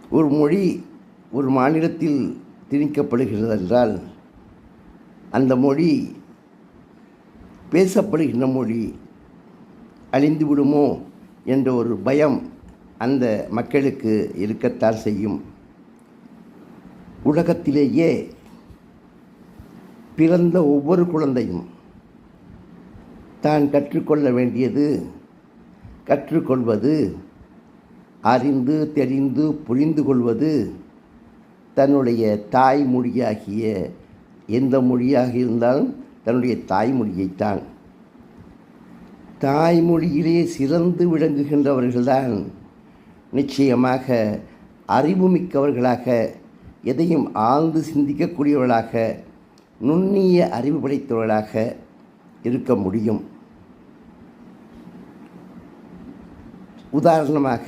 ஒரு மொழி ஒரு மாநிலத்தில் திணிக்கப்படுகிறது என்றால் அந்த மொழி பேசப்படுகின்ற மொழி அழிந்து விடுமோ என்ற ஒரு பயம் அந்த மக்களுக்கு இருக்கத்தான் செய்யும். உலகத்திலேயே பிறந்த ஒவ்வொரு குழந்தையும் தான் கற்றுக்கொள்ள வேண்டியது, கற்றுக்கொள்வது, அறிந்து தெரிந்து புரிந்து கொள்வது தன்னுடைய தாய்மொழியாகிய எந்த மொழியாக இருந்தாலும் தன்னுடைய தாய்மொழியைத்தான். தாய்மொழியிலே சிறந்து விளங்குகின்றவர்கள்தான் நிச்சயமாக அறிவுமிக்கவர்களாக, எதையும் ஆழ்ந்து சிந்திக்கக்கூடியவர்களாக, நுண்ணிய அறிவு படைத்தவர்களாக இருக்க முடியும். உதாரணமாக